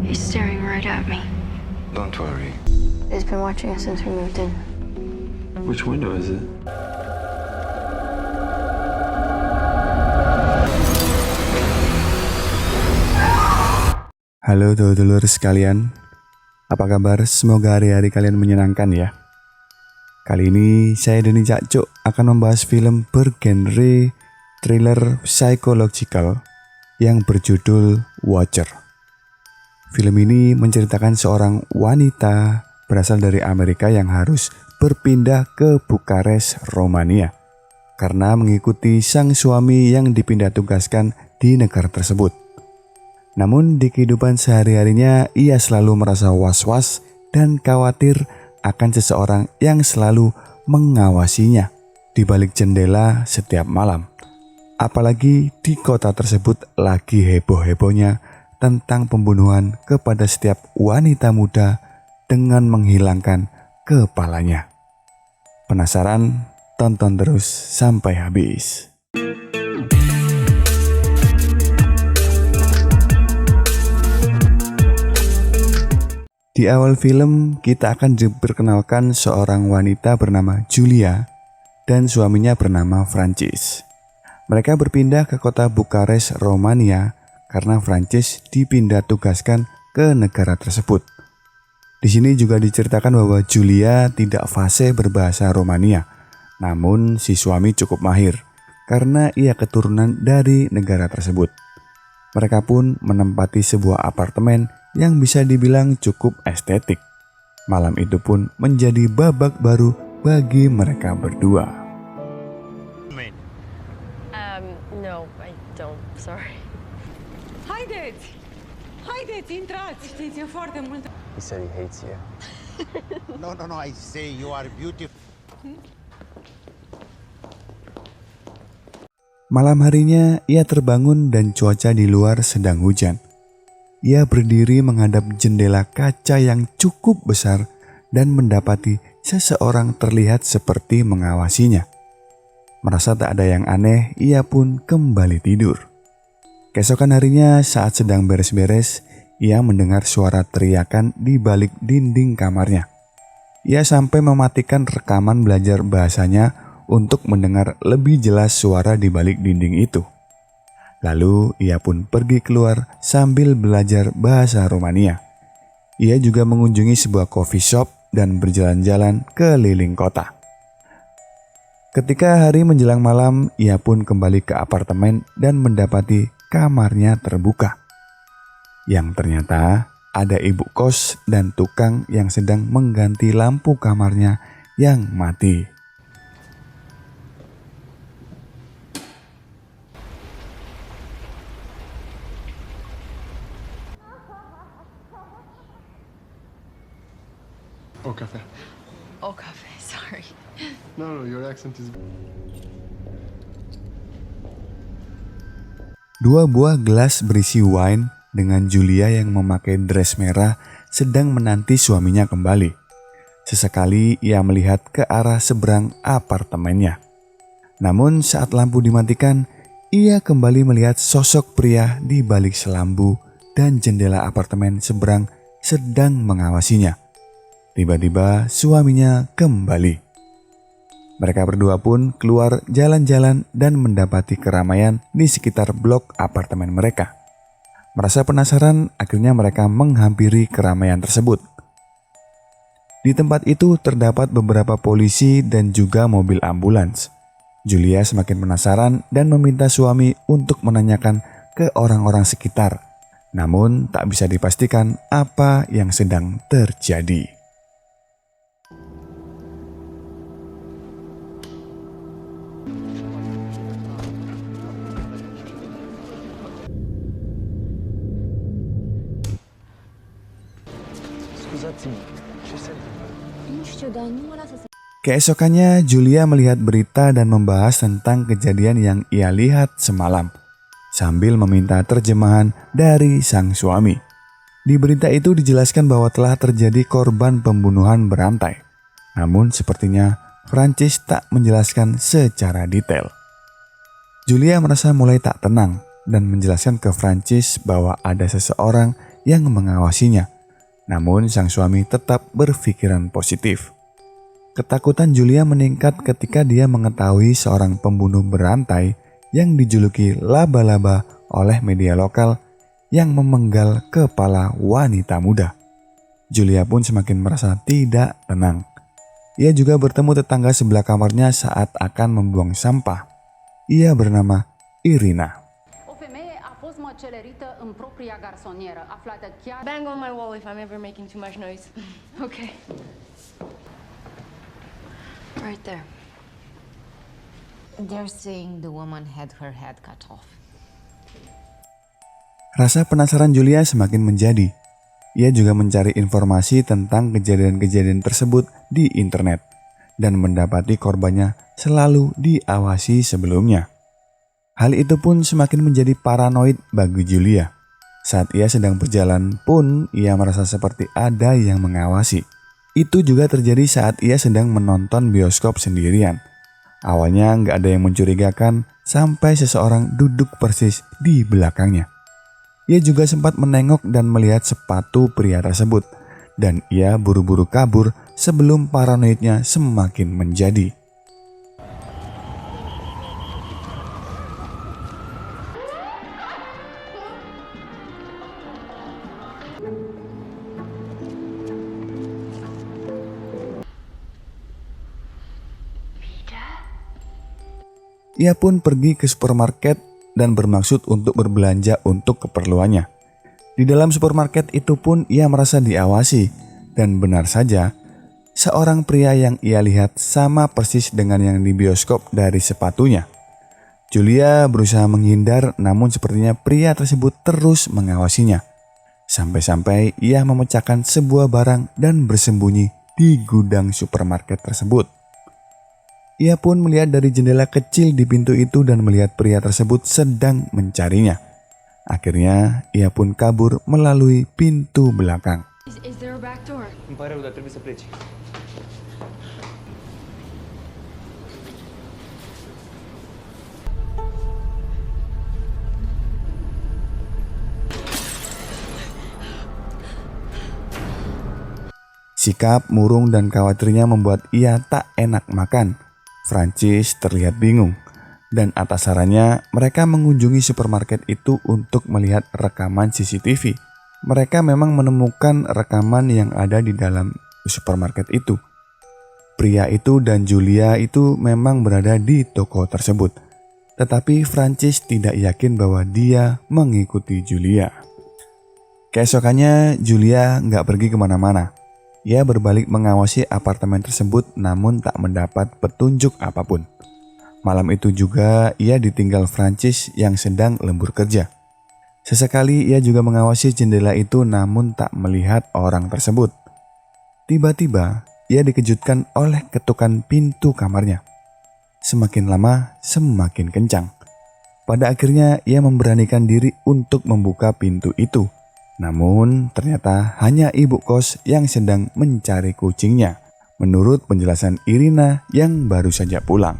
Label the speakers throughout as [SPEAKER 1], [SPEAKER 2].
[SPEAKER 1] He's staring right at me.
[SPEAKER 2] Don't worry.
[SPEAKER 1] He's been watching us since we moved in.
[SPEAKER 2] Which window is it?
[SPEAKER 3] Halo dulur-dulur sekalian, apa kabar? Semoga hari-hari kalian menyenangkan ya. Kali ini saya Denny Cakcuk akan membahas film bergenre thriller psychological yang berjudul Watcher. Film ini menceritakan seorang wanita berasal dari Amerika yang harus berpindah ke Bukares, Romania karena mengikuti sang suami yang dipindah tugaskan di negara tersebut. Namun di kehidupan sehari-harinya ia selalu merasa was-was dan khawatir akan seseorang yang selalu mengawasinya di balik jendela setiap malam. Apalagi di kota tersebut lagi heboh-hebohnya tentang pembunuhan kepada setiap wanita muda dengan menghilangkan kepalanya. Penasaran? Tonton terus sampai habis. Di awal film, kita akan diperkenalkan seorang wanita bernama Julia dan suaminya bernama Francis. Mereka berpindah ke kota Bukares, Romania karena Francis dipindah tugaskan ke negara tersebut. Di sini juga diceritakan bahwa Julia tidak fasih berbahasa Romania, namun si suami cukup mahir karena ia keturunan dari negara tersebut. Mereka pun menempati sebuah apartemen yang bisa dibilang cukup estetik. Malam itu pun menjadi babak baru bagi mereka berdua.
[SPEAKER 4] No, I don't. Sorry.
[SPEAKER 5] Haideți! Haideți, intrați! Știți, e foarte mult.
[SPEAKER 2] He said he hates you.
[SPEAKER 6] No, I say you are beautiful.
[SPEAKER 3] Malam harinya ia terbangun dan cuaca di luar sedang hujan. Ia berdiri menghadap jendela kaca yang cukup besar dan mendapati seseorang terlihat seperti mengawasinya. Merasa tak ada yang aneh, ia pun kembali tidur. Keesokan harinya saat sedang beres-beres, ia mendengar suara teriakan di balik dinding kamarnya. Ia sampai mematikan rekaman belajar bahasanya untuk mendengar lebih jelas suara di balik dinding itu. Lalu ia pun pergi keluar sambil belajar bahasa Romania. Ia juga mengunjungi sebuah coffee shop dan berjalan-jalan keliling kota. Ketika hari menjelang malam, ia pun kembali ke apartemen dan mendapati kamarnya terbuka. Yang ternyata ada ibu kos dan tukang yang sedang mengganti lampu kamarnya yang mati.
[SPEAKER 7] Oh, cafe.
[SPEAKER 4] Oh, cafe. Sorry.
[SPEAKER 7] No, your accent is...
[SPEAKER 3] Dua buah gelas berisi wine dengan Julia yang memakai dress merah sedang menanti suaminya kembali. Sesekali ia melihat ke arah seberang apartemennya. Namun saat lampu dimatikan, ia kembali melihat sosok pria di balik selambu dan jendela apartemen seberang sedang mengawasinya. Tiba-tiba suaminya kembali. Mereka berdua pun keluar jalan-jalan dan mendapati keramaian di sekitar blok apartemen mereka. Merasa penasaran, akhirnya mereka menghampiri keramaian tersebut. Di tempat itu terdapat beberapa polisi dan juga mobil ambulans. Julia semakin penasaran dan meminta suami untuk menanyakan ke orang-orang sekitar. Namun tak bisa dipastikan apa yang sedang terjadi. Keesokannya Julia melihat berita dan membahas tentang kejadian yang ia lihat semalam sambil meminta terjemahan dari sang suami. Di berita itu dijelaskan bahwa telah terjadi korban pembunuhan berantai. Namun sepertinya Francis tak menjelaskan secara detail. Julia merasa mulai tak tenang dan menjelaskan ke Francis bahwa ada seseorang yang mengawasinya. Namun sang suami tetap berpikiran positif. Ketakutan Julia meningkat ketika dia mengetahui seorang pembunuh berantai yang dijuluki laba-laba oleh media lokal yang memenggal kepala wanita muda. Julia pun semakin merasa tidak tenang. Ia juga bertemu tetangga sebelah kamarnya saat akan membuang sampah. Ia bernama Irina.
[SPEAKER 8] O femeie a fost măcelărită în propria garsonieră, aflată chiar...
[SPEAKER 4] Bang on my wall if I'm ever making too much noise. Okay.
[SPEAKER 1] Right there.
[SPEAKER 9] They're saying the woman had her head cut off.
[SPEAKER 3] Rasa penasaran Julia semakin menjadi. Ia juga mencari informasi tentang kejadian-kejadian tersebut di internet dan mendapati korbannya selalu diawasi sebelumnya. Hal itu pun semakin menjadi paranoid bagi Julia. Saat ia sedang berjalan pun ia merasa seperti ada yang mengawasi. Itu juga terjadi saat ia sedang menonton bioskop sendirian. Awalnya nggak ada yang mencurigakan sampai seseorang duduk persis di belakangnya. Ia juga sempat menengok dan melihat sepatu pria tersebut. Dan ia buru-buru kabur sebelum paranoidnya semakin menjadi. Ia pun pergi ke supermarket dan bermaksud untuk berbelanja untuk keperluannya. Di dalam supermarket itu pun ia merasa diawasi, dan benar saja, seorang pria yang ia lihat sama persis dengan yang di bioskop dari sepatunya. Julia berusaha menghindar, namun sepertinya pria tersebut terus mengawasinya. Sampai-sampai ia memecahkan sebuah barang dan bersembunyi di gudang supermarket tersebut. Ia pun melihat dari jendela kecil di pintu itu dan melihat pria tersebut sedang mencarinya. Akhirnya, ia pun kabur melalui pintu belakang.
[SPEAKER 4] Is there a back door?
[SPEAKER 2] Îmi pare rău, dar trebuie să pleci.
[SPEAKER 3] Sikap murung dan khawatirnya membuat ia tak enak makan. Francis terlihat bingung, dan atas sarannya mereka mengunjungi supermarket itu untuk melihat rekaman CCTV. Mereka memang menemukan rekaman yang ada di dalam supermarket itu. Pria itu dan Julia itu memang berada di toko tersebut, tetapi Francis tidak yakin bahwa dia mengikuti Julia. Keesokannya Julia nggak pergi kemana-mana. Ia berbalik mengawasi apartemen tersebut namun tak mendapat petunjuk apapun. Malam itu juga ia ditinggal Francis yang sedang lembur kerja. Sesekali ia juga mengawasi jendela itu namun tak melihat orang tersebut. Tiba-tiba ia dikejutkan oleh ketukan pintu kamarnya. Semakin lama semakin kencang. Pada akhirnya ia memberanikan diri untuk membuka pintu itu. Namun ternyata hanya ibu kos yang sedang mencari kucingnya, menurut penjelasan Irina yang baru saja pulang.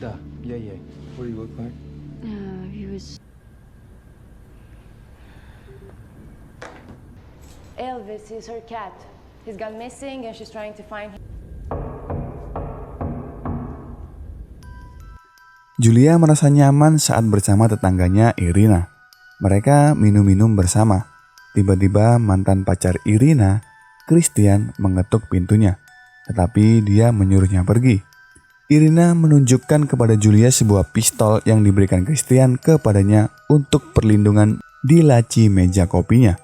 [SPEAKER 2] Da, ia. Where you work hard?
[SPEAKER 1] He was...
[SPEAKER 4] Elvis is her cat. He's gone missing and she's trying to find him.
[SPEAKER 3] Julia merasa nyaman saat bersama tetangganya Irina. Mereka minum-minum bersama. Tiba-tiba mantan pacar Irina, Christian, mengetuk pintunya. Tetapi dia menyuruhnya pergi. Irina menunjukkan kepada Julia sebuah pistol yang diberikan Christian kepadanya untuk perlindungan di laci meja kopinya.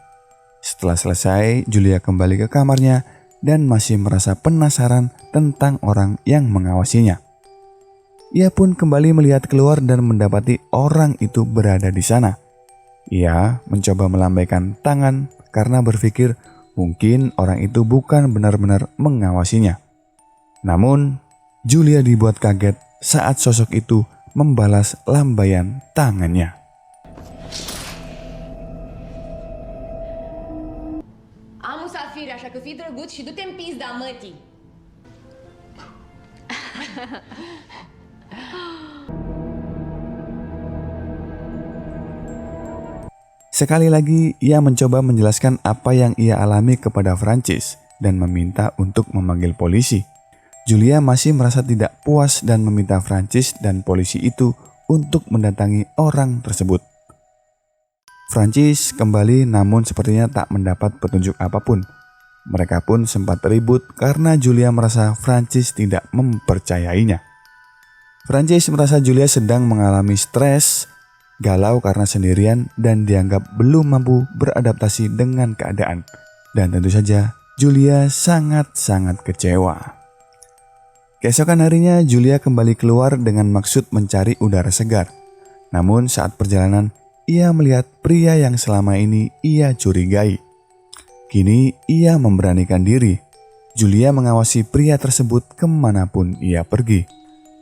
[SPEAKER 3] Setelah selesai, Julia kembali ke kamarnya dan masih merasa penasaran tentang orang yang mengawasinya. Ia pun kembali melihat keluar dan mendapati orang itu berada di sana. Ia mencoba melambaikan tangan karena berpikir mungkin orang itu bukan benar-benar mengawasinya. Namun, Julia dibuat kaget saat sosok itu membalas lambaian tangannya.
[SPEAKER 4] Am musafiri, așa că fii drăguț și du-te în pizda mătii.
[SPEAKER 3] Sekali lagi ia mencoba menjelaskan apa yang ia alami kepada Francis dan meminta untuk memanggil polisi. Julia masih merasa tidak puas dan meminta Francis dan polisi itu untuk mendatangi orang tersebut. Francis kembali namun sepertinya tak mendapat petunjuk apapun. Mereka pun sempat ribut karena Julia merasa Francis tidak mempercayainya. Francis merasa Julia sedang mengalami stres, galau karena sendirian dan dianggap belum mampu beradaptasi dengan keadaan. Dan tentu saja Julia sangat-sangat kecewa. Keesokan harinya Julia kembali keluar dengan maksud mencari udara segar. Namun saat perjalanan ia melihat pria yang selama ini ia curigai. Kini ia memberanikan diri. Julia mengawasi pria tersebut kemanapun ia pergi.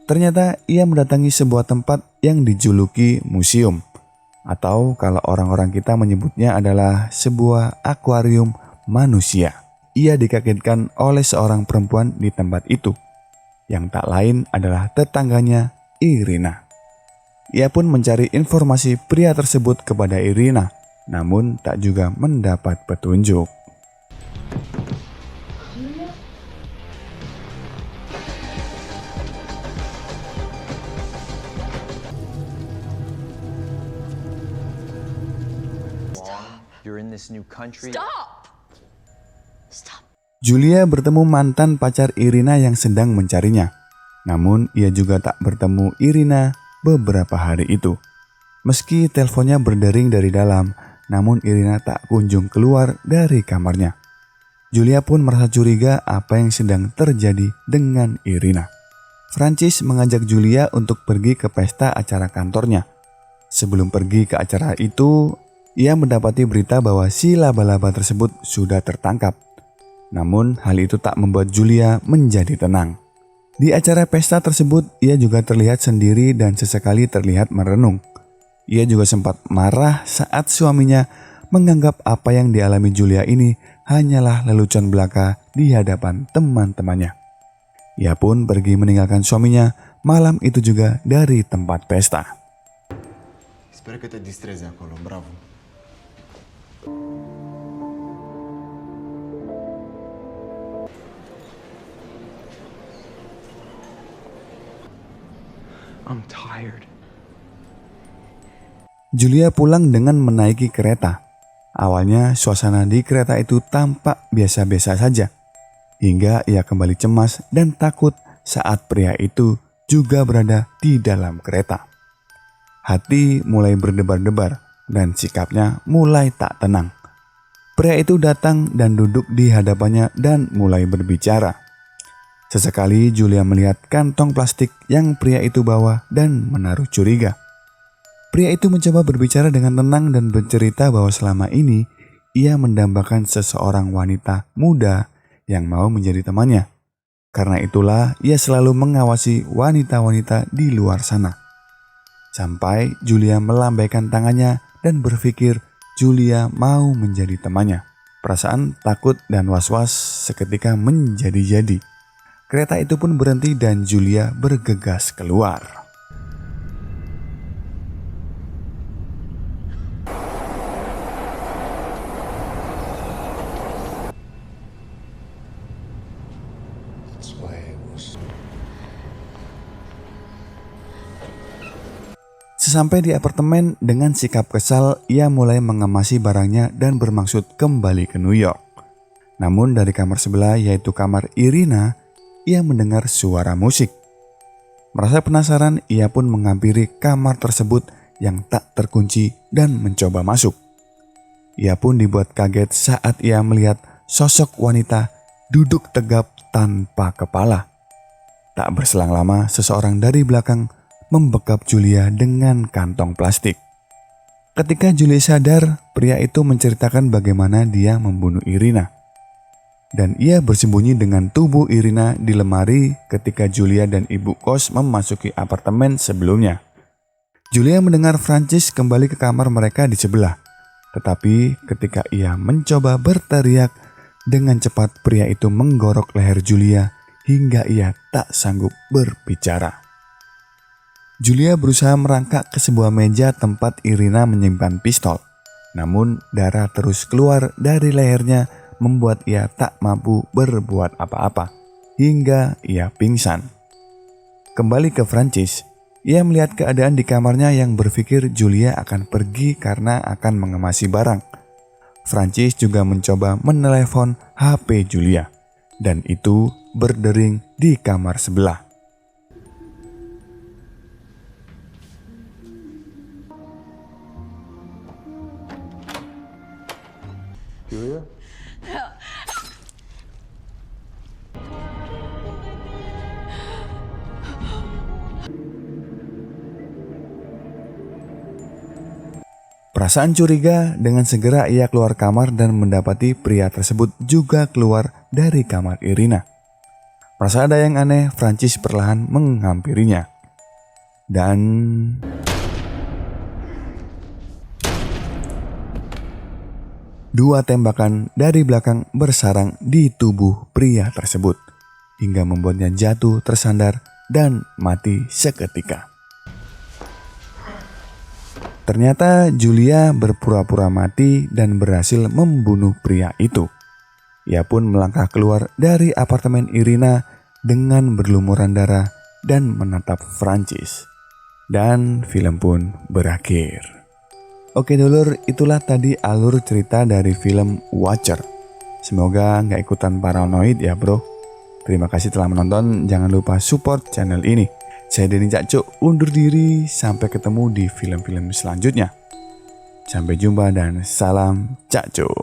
[SPEAKER 3] Ternyata ia mendatangi sebuah tempat yang dijuluki museum. Atau kalau orang-orang kita menyebutnya adalah sebuah akuarium manusia. Ia dikagetkan oleh seorang perempuan di tempat itu. Yang tak lain adalah tetangganya Irina. Ia pun mencari informasi pria tersebut kepada Irina, namun tak juga mendapat petunjuk.
[SPEAKER 2] You're in this new country.
[SPEAKER 3] Julia bertemu mantan pacar Irina yang sedang mencarinya. Namun ia juga tak bertemu Irina beberapa hari itu. Meski teleponnya berdering dari dalam, namun Irina tak kunjung keluar dari kamarnya. Julia pun merasa curiga apa yang sedang terjadi dengan Irina. Francis mengajak Julia untuk pergi ke pesta acara kantornya. Sebelum pergi ke acara itu, ia mendapati berita bahwa si laba-laba tersebut sudah tertangkap. Namun hal itu tak membuat Julia menjadi tenang. Di acara pesta tersebut, ia juga terlihat sendiri dan sesekali terlihat merenung. Ia juga sempat marah saat suaminya menganggap apa yang dialami Julia ini hanyalah lelucon belaka di hadapan teman-temannya. Ia pun pergi meninggalkan suaminya malam itu juga dari tempat pesta.
[SPEAKER 6] Sper că te distrezi acolo, bravo.
[SPEAKER 2] I'm tired.
[SPEAKER 3] Julia pulang dengan menaiki kereta. Awalnya suasana di kereta itu tampak biasa-biasa saja. Hingga ia kembali cemas dan takut saat pria itu juga berada di dalam kereta. Hati mulai berdebar-debar dan sikapnya mulai tak tenang. Pria itu datang dan duduk di hadapannya dan mulai berbicara. Sesekali Julia melihat kantong plastik yang pria itu bawa dan menaruh curiga. Pria itu mencoba berbicara dengan tenang dan bercerita bahwa selama ini ia mendambakan seseorang wanita muda yang mau menjadi temannya. Karena itulah ia selalu mengawasi wanita-wanita di luar sana. Sampai Julia melambaikan tangannya dan berpikir Julia mau menjadi temannya. Perasaan takut dan was-was seketika menjadi-jadi. Kereta itu pun berhenti dan Julia bergegas keluar. Sesampai di apartemen, dengan sikap kesal, ia mulai mengemasi barangnya dan bermaksud kembali ke New York. Namun dari kamar sebelah, yaitu kamar Irina, ia mendengar suara musik. Merasa penasaran, ia pun menghampiri kamar tersebut yang tak terkunci dan mencoba masuk. Ia pun dibuat kaget saat ia melihat sosok wanita duduk tegap tanpa kepala. Tak berselang lama, seseorang dari belakang membekap Julia dengan kantong plastik. Ketika Julia sadar, pria itu menceritakan bagaimana dia membunuh Irina. Dan ia bersembunyi dengan tubuh Irina di lemari ketika Julia dan ibu kos memasuki apartemen sebelumnya. Julia mendengar Francis kembali ke kamar mereka di sebelah. Tetapi ketika ia mencoba berteriak, dengan cepat pria itu menggorok leher Julia hingga ia tak sanggup berbicara. Julia berusaha merangkak ke sebuah meja tempat Irina menyimpan pistol. Namun darah terus keluar dari lehernya membuat ia tak mampu berbuat apa-apa hingga ia pingsan. Kembali ke Francis, ia melihat keadaan di kamarnya yang berpikir Julia akan pergi karena akan mengemasi barang. Francis juga mencoba menelepon HP Julia dan itu berdering di kamar sebelah.
[SPEAKER 2] Julia?
[SPEAKER 3] Perasaan curiga, dengan segera ia keluar kamar dan mendapati pria tersebut juga keluar dari kamar Irina. Merasa ada yang aneh, Francis perlahan menghampirinya. Dan dua tembakan dari belakang bersarang di tubuh pria tersebut hingga membuatnya jatuh tersandar dan mati seketika. Ternyata Julia berpura-pura mati dan berhasil membunuh pria itu. Ia pun melangkah keluar dari apartemen Irina dengan berlumuran darah dan menatap Francis. Dan film pun berakhir. Oke dulur, itulah tadi alur cerita dari film Watcher. Semoga nggak ikutan paranoid ya bro. Terima kasih telah menonton, jangan lupa support channel ini. Saya Denny Cak Cuk undur diri, sampai ketemu di film-film selanjutnya. Sampai jumpa dan salam Cak Cuk.